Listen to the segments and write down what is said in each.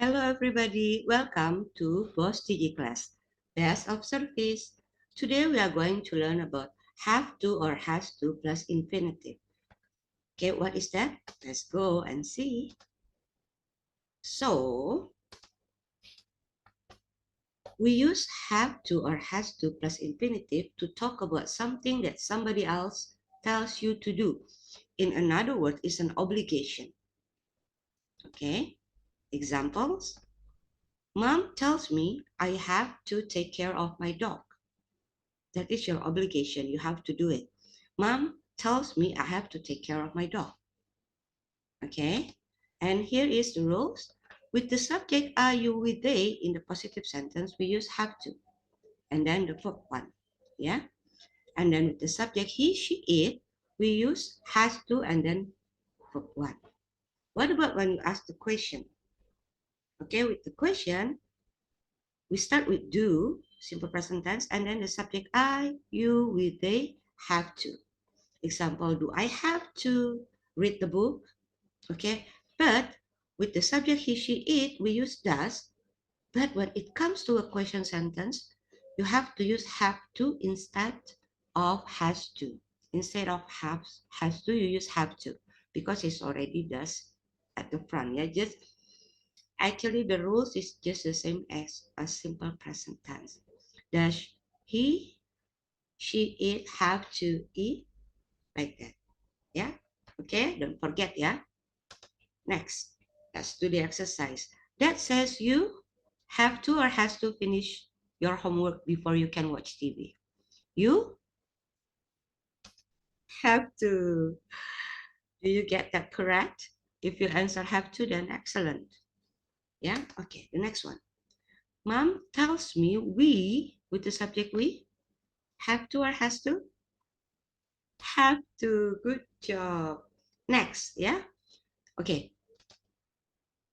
Hello everybody, welcome to Boss TG class, Best of Service. Today we are going to learn about have to or has to plus infinitive. Okay, what is that? Let's go and see. So, we use have to or has to plus infinitive to talk about something that somebody else tells you to do. In another word, it's an obligation. Okay, examples. Mom tells me I have to take care of my dog. That is your obligation. You have to do it. Mom tells me I have to take care of my dog. Okay? And here is the rules. With the subject are, you, we, they in the positive sentence, we use have to. And then the verb one. Yeah? And then with the subject he, she, it, we use has to and then verb one. What about when you ask the question? Okay, with the question, we start with do, simple present tense, and then the subject I, you, we, they have to. Example, do I have to read the book? Okay, but with the subject he, she, it, we use does. But when it comes to a question sentence, you have to use have to instead of has to. Instead of has to, you use have to because it's already does at the front. Yeah, just actually the rules is just the same as a simple present tense. Does he, she, it have to eat like that? Yeah. Okay, don't forget, yeah. Next, let's do the exercise. That says you have to or has to finish your homework before you can watch TV. You have to. Do you get that correct? If you answer have to, then excellent. Yeah, okay, the next one. Mom tells me we, with the subject we, have to or has to? Have to. Good job. Next, yeah? Okay,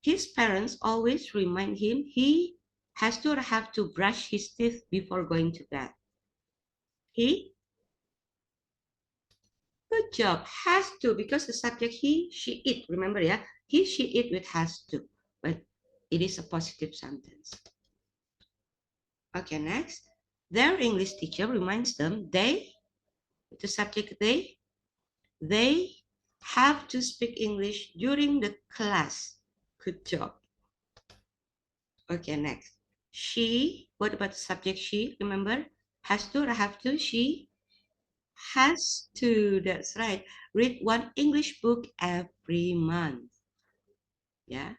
his parents always remind him he has to or have to brush his teeth before going to bed. He, good job, has to, because the subject he, she, it, remember, yeah? He, she, it with has to, but it is a positive sentence. Okay, next. Their English teacher reminds them they, with the subject they have to speak English during the class. Good job. Okay, next. She, what about the subject she? Remember, has to or have to? She has to, that's right. Read one English book every month. Yeah?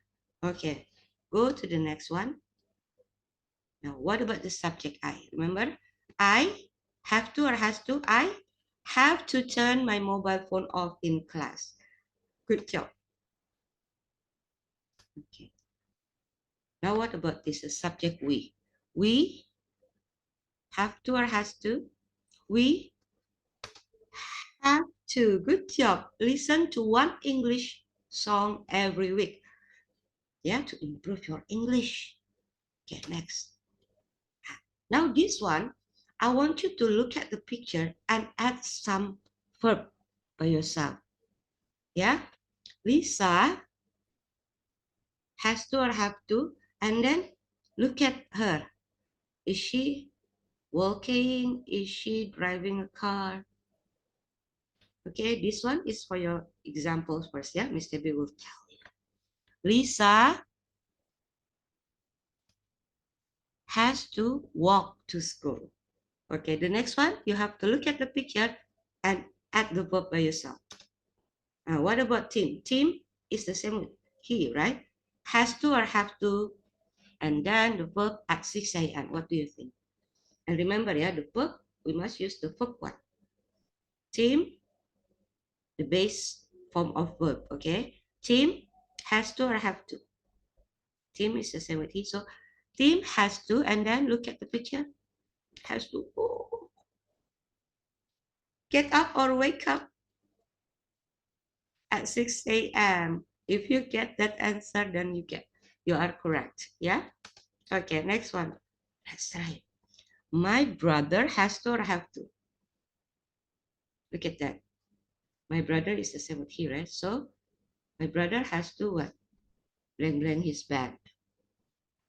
Okay, go to the next one. Now, what about the subject I? Remember, I have to or has to? I have to turn my mobile phone off in class. Good job. Okay. Now, what about this subject we? We have to or has to? We have to. Good job. Listen to one English song every week. Yeah, to improve your English. Okay, next. Now this one, I want you to look at the picture and add some verb by yourself. Yeah, Lisa has to or have to, and then look at her. Is she walking? Is she driving a car? Okay, this one is for your examples first. Yeah, Mr. B will tell you. Lisa has to walk to school. Okay, the next one, you have to look at the picture and add the verb by yourself. What about Tim? Tim is the same with he, right? Has to or have to, and then the verb at 6 a.m. What do you think? And remember, yeah, the verb, we must use the verb one. Tim, the base form of verb, okay? Tim has to or have to. Tim is the same with he. So Tim has to, and then look at the picture. Has to get up or wake up at 6 a.m. If you get that answer, then you are correct. Yeah? Okay, next one. That's right. My brother has to or have to. Look at that. My brother is the same with he, right? So my brother has to what? Blank blank his bed.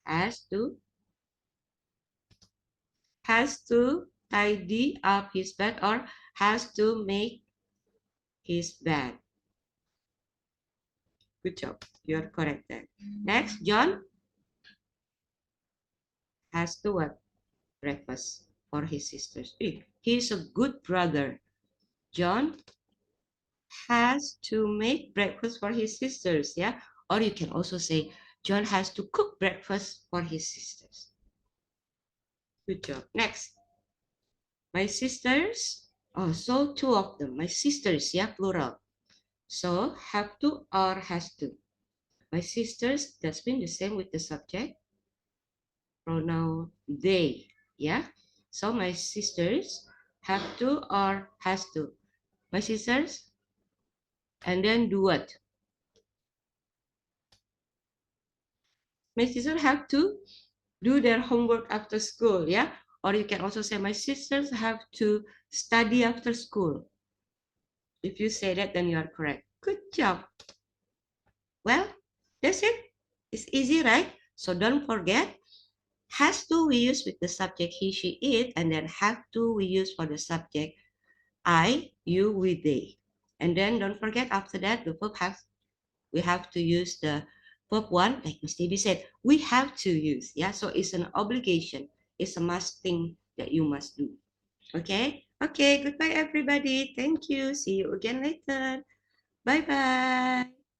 has to tidy up his bed or has to make his bed. Good job. You're correct there. Next, John has to what? Breakfast for his sisters. He's a good brother. John has to make breakfast for his sisters. Yeah. Or you can also say John has to cook breakfast for his sisters. Good job. Next. My sisters. Oh, so two of them. My sisters, yeah, plural. So have to or has to. My sisters, that's been the same with the subject. Pronoun they, yeah. So my sisters have to or has to. My sisters, and then do what? My sisters have to do their homework after school, yeah. Or you can also say my sisters have to study after school. If you say that, then you are correct. Good job. Well, that's it. It's easy, right? So don't forget, has to we use with the subject he, she, it, and then have to we use for the subject I, you, we, they. And then don't forget after that the verb have we have to use the verb one, like Miss Debbie said, we have to use. Yeah, so it's an obligation. It's a must thing that you must do. Okay? Okay, goodbye everybody. Thank you. See you again later. Bye bye.